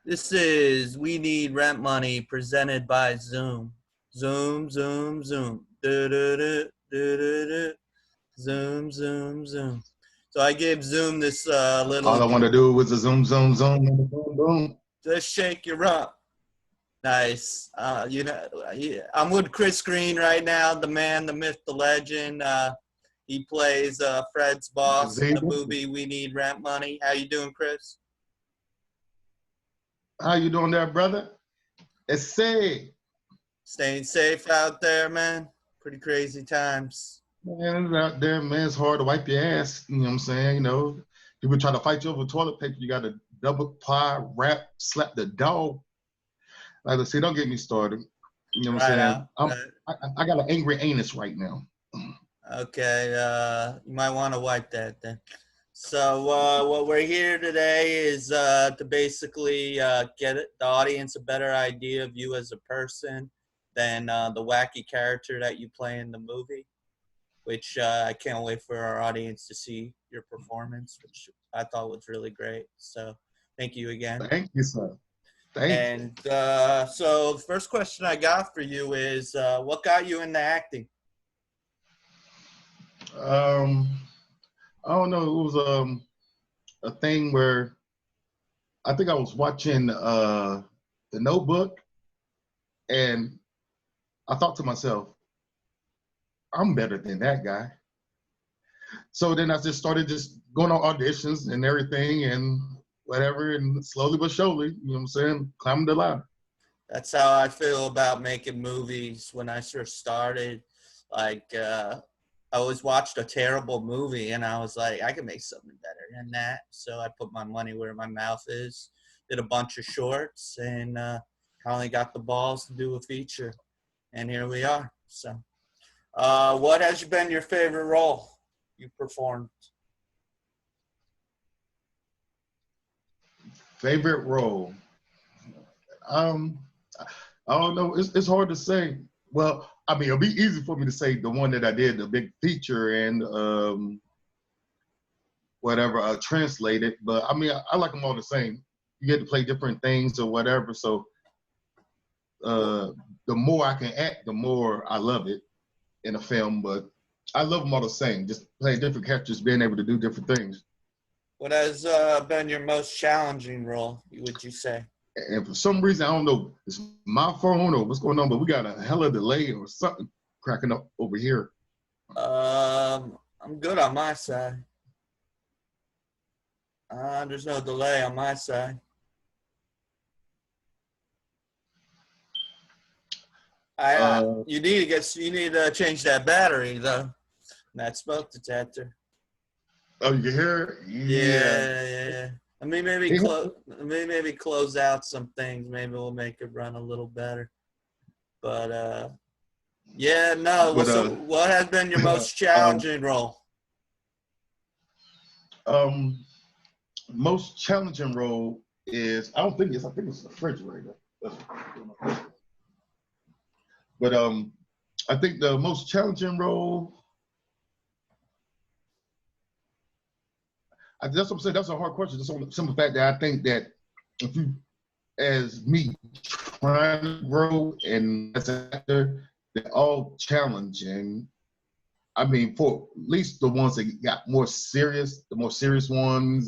This is We Need Rent Money presented by Zoom. Zoom, zoom, zoom. Du-du-du, du-du-du. Zoom, zoom, zoom. So I gave Zoom this All little, I want to do was a zoom, zoom, zoom, boom, boom. just shake your rump. Nice. I'm with Chris Green right now, the man, the myth, the legend. He plays Fred's boss in the movie We Need Rent Money. How you doing, Chris? How you doing there, brother? It's say, Staying safe out there, man. Pretty crazy times. man, it's out there, man. It's hard to wipe your ass. You know what I'm saying? You know, people try to fight you over toilet paper. You got to double ply, wrap, slap the dog. Like, let's see, don't get me started. You know what I'm Right saying? out. Right. I got an angry anus right now. Okay, you might want to wipe that then. So what we're here today is to basically get the audience a better idea of you as a person than the wacky character that you play in the movie, which I can't wait for our audience to see your performance, which I thought was really great. So thank you again. Thank you, sir. Thank you. And so the first question I got for you is what got you into acting? I don't know. It was a thing where I think I was watching The Notebook, and I thought to myself, I'm better than that guy. So then I just started just going on auditions and everything and whatever, and slowly but surely, you know what I'm saying, climbing the ladder. That's how I feel about making movies. When I first started, like I always watched a terrible movie and I was like, I can make something better than that. So I put my money where my mouth is, did a bunch of shorts, and finally got the balls to do a feature. And here we are. So what has been your favorite role you performed? Favorite role? Um, I don't know. It's hard to say. Well, I mean, it'll be easy for me to say the one that I did, the big feature and whatever, translated. But I mean, I like them all the same. You get to play different things or whatever. So the more I can act, the more I love it in a film. But I love them all the same. Just playing different characters, being able to do different things. What has been your most challenging role, would you say? And for some reason, I don't know, it's my phone or what's going on, but we got a hella delay or something cracking up over here. I'm good on my side. There's no delay on my side. You need to change that battery though. That smoke detector. Oh, you can hear it? Yeah. I mean, maybe close out some things. Maybe we'll make it run a little better. But yeah, no. But, so, what has been your most challenging role? Most challenging role is I think it's the refrigerator. But I think the most challenging role. That's what I'm saying. That's a hard question. Just on the simple fact that I think that if you, as me, trying to grow and as an actor, they're all challenging. I mean, for at least the ones that got more serious, the more serious ones,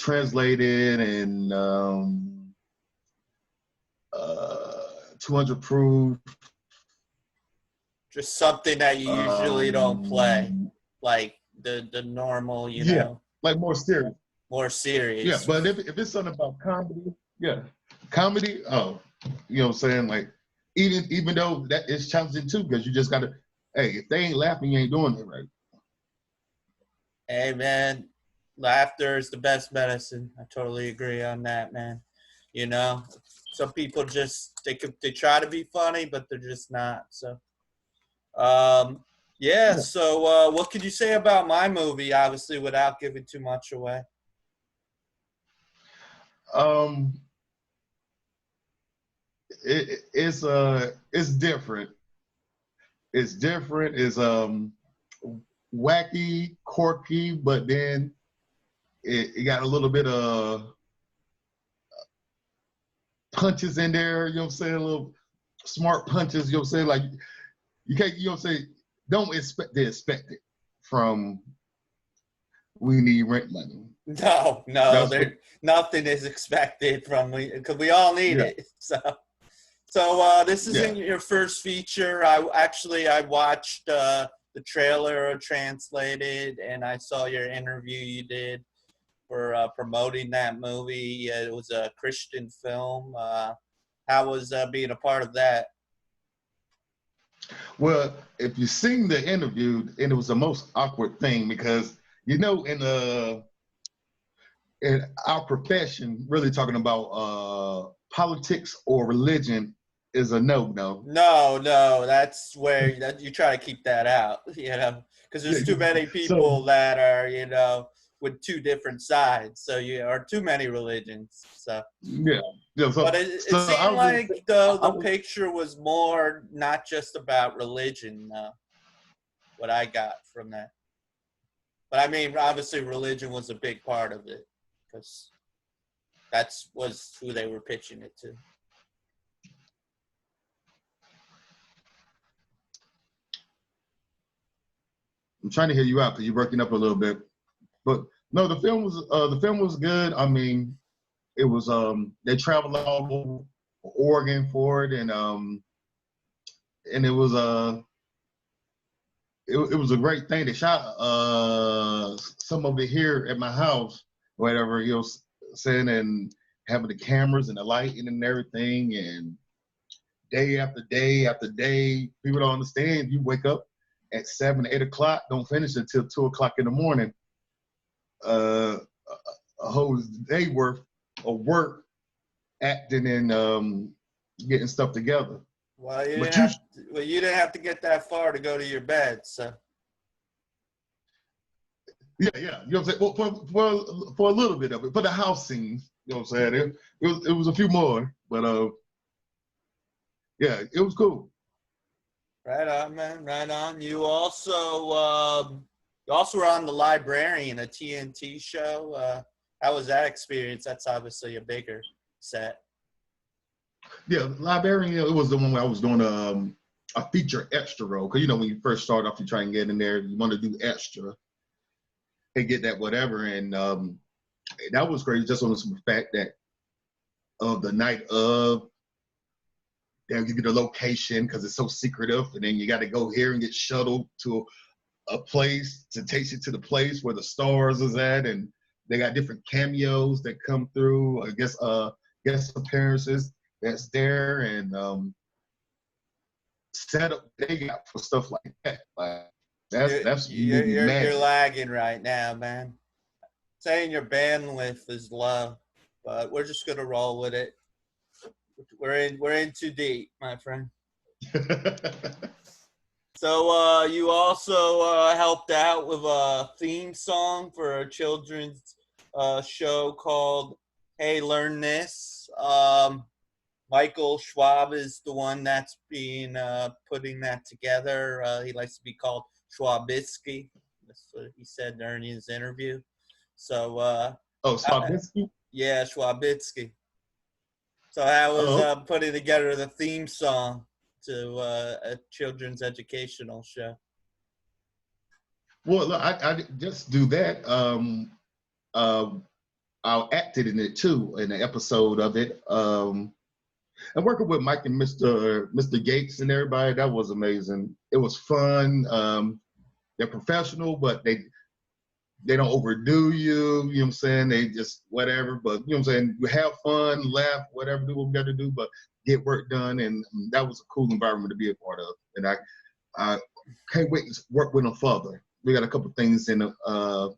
translated and 200 proof. Just something that you usually don't play, like the normal, you know. Like more serious. More serious. Yeah, but if it's something about comedy, comedy. Oh, you know what I'm saying? Like even though that is challenging too, because you just gotta. Hey, if they ain't laughing, you ain't doing it right. Hey man, laughter is the best medicine. I totally agree on that, man. You know, some people just they try to be funny, but they're just not. So, yeah. So, what could you say about my movie? Obviously, without giving too much away. It's different. It's different. It's wacky, quirky, but then it got a little bit of punches in there, you know what I'm saying? Little smart punches, you know what I'm saying? Like, you can't, you know what I'm saying? Don't expect it from We Need Rent Money. No, That's what, nothing is expected from me because we all need yeah, it. This yeah. isn't your first feature. I watched the trailer translated, and I saw your interview you did for promoting that movie. It was a Christian film. How was being a part of that? Well, if you seen the interview, and it was the most awkward thing because, you know, in our profession, really talking about politics or religion is a no-no. No, that's where you try to keep that out, because Yeah, there's too many so people that are, with two different sides. So you are too many religions. So, yeah, yeah. but So, it so I seemed was gonna like say, I the was, picture was more not just about religion. What I got from that, but I mean, obviously, religion was a big part of it because was who they were pitching it to. I'm trying to hear you out because you're breaking up a little bit. But no, the film was good. I mean, it was they traveled all over Oregon for it, and it was it was a great thing. They shot some of it here at my house, whatever he was saying, and having the cameras and the lighting and everything, and day after day after day. People don't understand. You wake up at 7, 8 o'clock, don't finish until 2 o'clock in the morning. Uh, a whole day worth of work, acting and getting stuff together. Well, But you, you didn't have to get that far to go to your bed. So yeah, yeah, you know what I'm saying. Well, for a little bit of it, for the house scenes, you know what I'm saying. It was a few more, but yeah, it was cool. right on, man, right on. You also were on the Librarian, a TNT show. How was that experience? That's obviously a bigger set. Yeah, Librarian, it was the one where I was doing a feature extra role. Because, you know, when you first start off, you try and get in there, you want to do extra and get that whatever. And that was crazy just on the fact that of the night of, they'll give you the location because it's so secretive. And then you got to go here and get shuttled to a place to take you to the place where the stars is at. And they got different cameos that come through, I guess, guest appearances that's there, and setup they got for stuff like that. Like that's movie You're magic. lagging right now, man. Saying your bandwidth is low, but we're just gonna roll with it. We're in too deep, my friend. So you also helped out with a theme song for a children's show called "Hey, Learn This." Michael Schwab is the one that's been putting that together. He likes to be called Schwabitsky. That's what he said during his interview. So, Oh, Swabinsky? yeah, Schwabitsky. So I was Oh, putting together the theme song to a children's educational show. well, look, I just do that. Uh, I acted in it too, in an episode of it. And working with Mike and Mr. Gates and everybody, that was amazing. It was fun. They're professional, but they don't overdo you. You know what I'm saying? They just whatever. But you know what I'm saying? We have fun, laugh, whatever, do what we got to do, but get work done. And that was a cool environment to be a part of. And I can't wait to work with them further. We got a couple things in that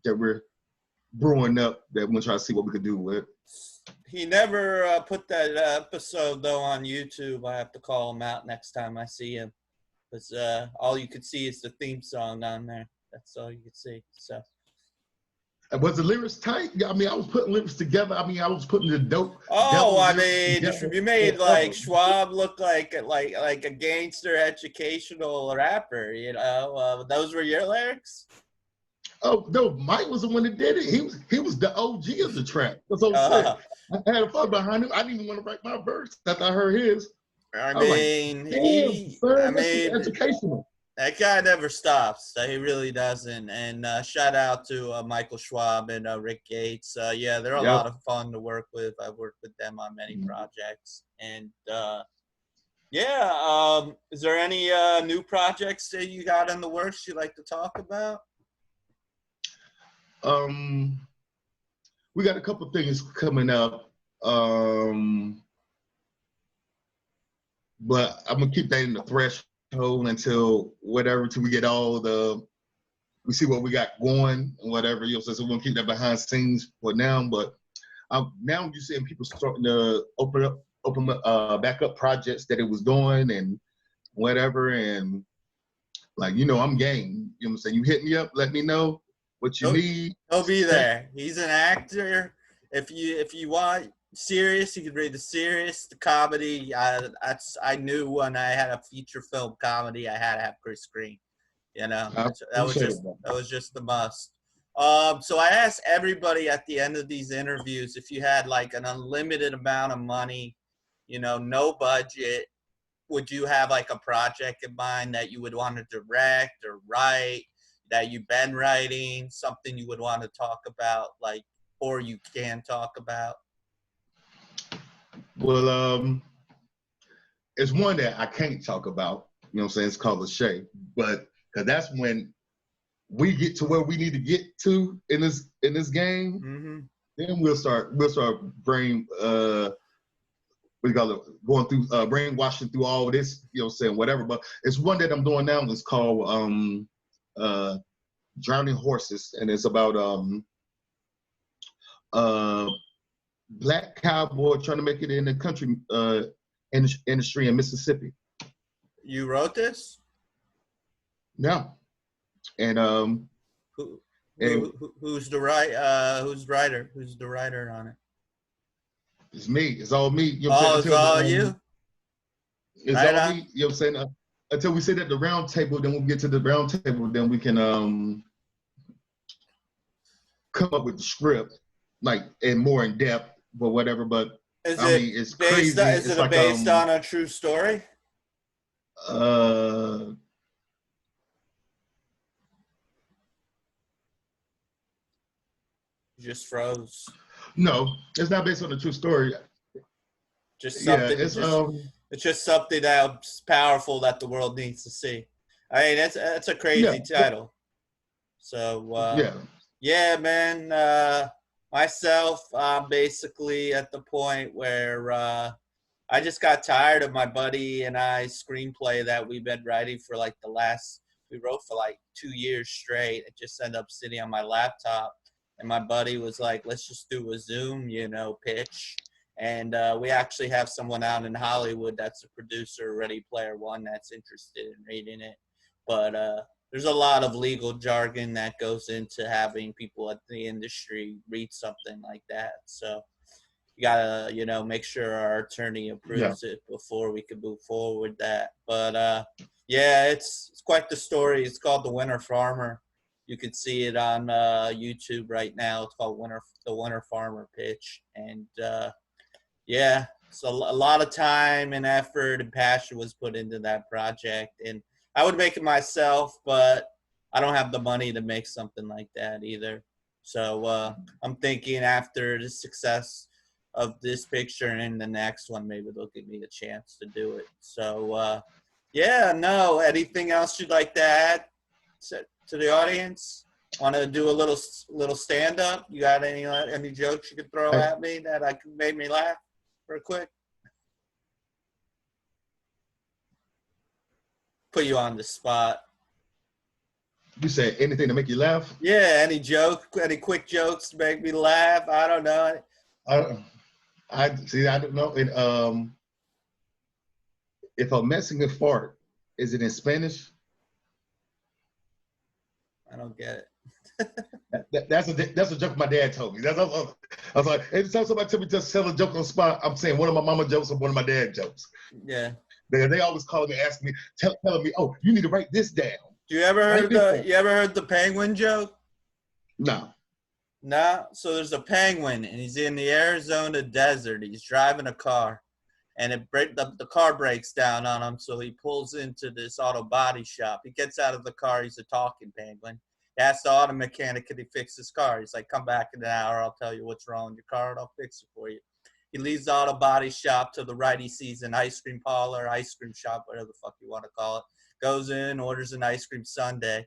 we're brewing up that we're gonna try to see what we could do with. He never put that episode though on YouTube. I have to call him out next time I see him, because all you could see is the theme song on there. That's all you could see. So Was the lyrics tight? I mean, I was putting lyrics together. I mean, I was putting the dope. oh, I lyrics mean, together you made like forever. Schwab look like a gangster educational rapper. Those were your lyrics. Oh no, Mike was the one that did it. He was the OG of the track. That's what I'm saying. I had a fun behind him. I didn't even want to write my verse after I heard his. I I was like, mean, damn, son, that shit mean, educational. that guy never stops. He really doesn't. And shout out to Michael Schwab and Rick Gates. Yeah, they're a Yep. lot of fun to work with. I've worked with them on many projects. And yeah, is there any new projects that you got in the works you'd like to talk about? We got a couple things coming up. But I'm gonna keep that in the threshold until we get we see what we got going and whatever. So we're gonna keep that behind the scenes for now. But now you're seeing people starting to open back up projects that it was doing and whatever. And like, I'm game. You know what I'm saying? You hit me up, let me know what you need. He'll be there. He's an actor. If you want serious, you can read the serious, the comedy. I knew when I had a feature film comedy, I had to have Chris Green. That was just the must. So I asked everybody at the end of these interviews if you had like an unlimited amount of money, no budget, would you have like a project in mind that you would want to direct or write, that you've been writing, something you would want to talk about, like, or you can talk about? Well, it's one that I can't talk about. You know what I'm saying? It's called Lachey, but because that's when we get to where we need to get to in this game. Mm-hmm. Then we'll start going through brainwashing through all of this. You know what I'm saying? Whatever. But it's one that I'm doing now. It's called Drowning Horses, and it's about black cowboy trying to make it in the country industry in Mississippi. You wrote this? No. And who's the writer? Who's the writer on it? It's me. It's all me. You know what I'm saying? It's all you? It's right all on. Me. You know what I'm saying? Until we sit at the round table, then we'll get to the round table, then we can come up with the script, like, and more in depth, but whatever. But it's crazy. Is it based on a true story? You just froze. No, it's not based on a true story. Just something. Yeah, it's just something that's powerful that the world needs to see. I mean, that's a crazy title. So yeah, man. Myself, I'm basically at the point where I just got tired of my buddy and I's screenplay that we've been writing for like we wrote for like 2 years straight. It just ended up sitting on my laptop. And my buddy was like, let's just do a Zoom, pitch. And we actually have someone out in Hollywood that's a producer, Ready Player One, that's interested in reading it. But there's a lot of legal jargon that goes into having people at the industry read something like that. So you got to, make sure our attorney approves it before we can move forward with that. But, yeah, it's quite the story. It's called The Winter Farmer. You can see it on YouTube right now. It's called The Winter Farmer Pitch. And, yeah, so a lot of time and effort and passion was put into that project. And I would make it myself, but I don't have the money to make something like that either. So I'm thinking after the success of this picture and the next one, maybe they'll give me a chance to do it. So, yeah, no, anything else you'd like to add to the audience? Want to do a little stand-up? You got any jokes you could throw at me that made me laugh real quick? Put you on the spot. You said anything to make you laugh? Yeah, any quick jokes to make me laugh? I don't know. I see. I don't know. If a Mexican fart, is it in Spanish? I don't get it. That's a joke my dad told me. I was like, anytime somebody tell me just tell a joke on the spot, I'm saying one of my mama jokes or one of my dad jokes. Yeah. They always call me, asking me, telling me, oh, you need to write this down. You ever heard the penguin joke? No. No. So there's a penguin, and he's in the Arizona desert. He's driving a car, and the car breaks down on him. So he pulls into this auto body shop. He gets out of the car. He's a talking penguin. He asks the auto mechanic, could he fix his car? He's like, come back in an hour. I'll tell you what's wrong with your car, and I'll fix it for you. He leaves the auto body shop. To the right, he sees an ice cream parlor, ice cream shop, whatever the fuck you want to call it. Goes in, orders an ice cream sundae.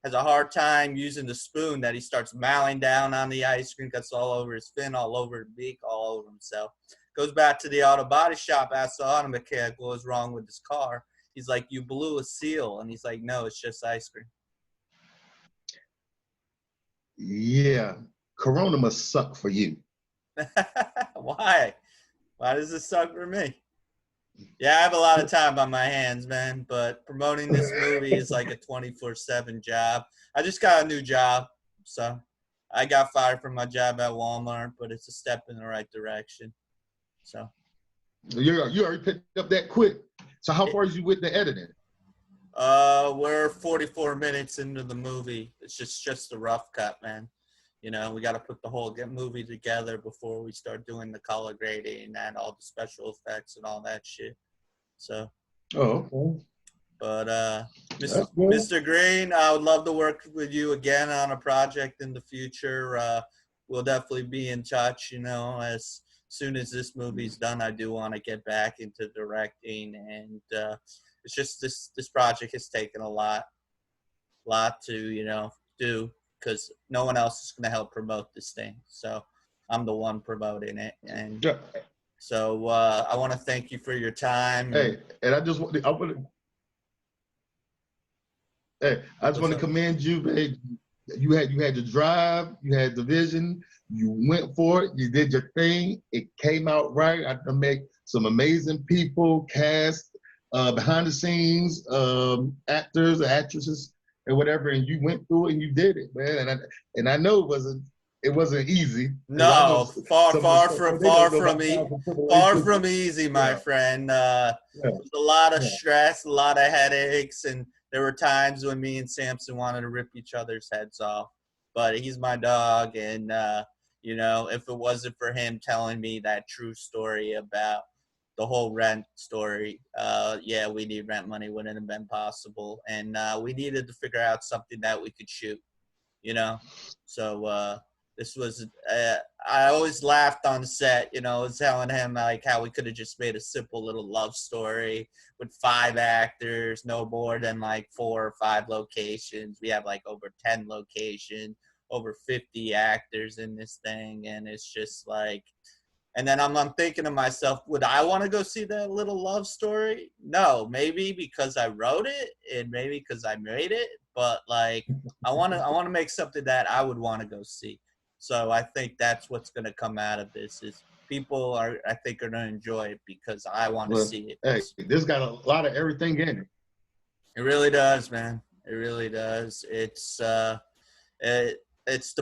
Has a hard time using the spoon that he starts mowing down on the ice cream. Gets all over his fin, all over his beak, all over himself. Goes back to the auto body shop, asks the auto mechanic what was wrong with his car. He's like, you blew a seal. And he's like, no, it's just ice cream. Yeah. Corona must suck for you. Why? Why does this suck for me? Yeah, I have a lot of time on my hands, man, but promoting this movie is like a 24/7 job. I just got a new job, so I got fired from my job at Walmart, but it's a step in the right direction. So You already picked up that quick. So how far is you with the editing? we're 44 minutes into the movie. It's just a rough cut, man. You know, we got to put the whole movie together before we start doing the color grading and all the special effects and all that shit. So, Oh, okay. but That's good. Mr. Green, I would love to work with you again on a project in the future. We'll definitely be in touch. You know, as soon as this movie's done, I do want to get back into directing, and it's just this project has taken a lot to do, because no one else is going to help promote this thing. So I'm the one promoting it, and Yeah. so I want to thank you for your time. Hey, and I just want to commend you, babe. You had the drive, you had the vision, you went for it, you did your thing, it came out right. I met some amazing people, cast, behind the scenes, actors, actresses, and whatever, and you went through it and you did it, man. And I know it wasn't easy. No, far from easy, my Yeah. friend. Yeah. It was a lot of Yeah. stress, a lot of headaches, and there were times when me and Samson wanted to rip each other's heads off. But he's my dog, and if it wasn't for him telling me that true story about the whole rent story, We Need Rent Money wouldn't have been possible, and we needed to figure out something that we could shoot, So this was, I always laughed on set, telling him like how we could have just made a simple little love story with 5 actors, no more than like 4 or 5 locations. We have like over 10 locations, over 50 actors in this thing, and it's just like, and then I'm thinking to myself, would I want to go see that little love story? No, maybe because I wrote it and maybe because I made it, but like I want to make something that I would want to go see. So I think that's what's going to come out of this is people are going to enjoy it because I want to see it. Hey, this got a lot of everything in it. It really does, man. It really does. It's the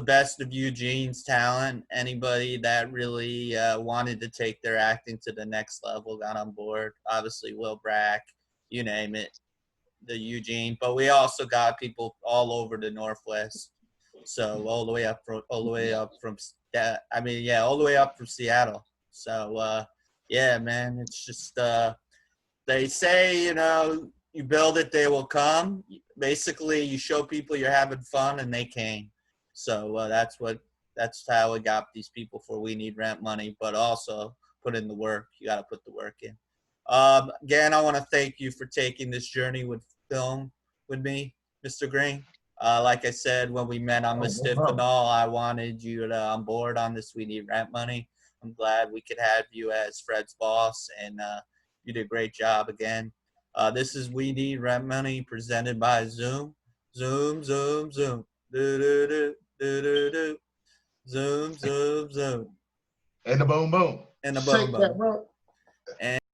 best of Eugene's talent. Anybody that really wanted to take their acting to the next level got on board. Obviously, Will Brack, you name it, the Eugene. But we also got people all over the Northwest. So all the way up from Seattle. So man, it's just they say, you build it, they will come. Basically, you show people you're having fun, and they came. So that's how we got these people for We Need Rent Money, but also put in the work. You got to put the work in. Again, I want to thank you for taking this journey with film with me, Mr. Green. Like I said, when we met on Mystifanol, I wanted you on board on this We Need Rent Money. I'm glad we could have you as Fred's boss, and you did a great job again. This is We Need Rent Money presented by Zoom. Zoom, zoom, zoom. Do, do, do, do, do, do. Zoom, zoom, zoom. And the boom, boom. And the boom, boom. That, bro. And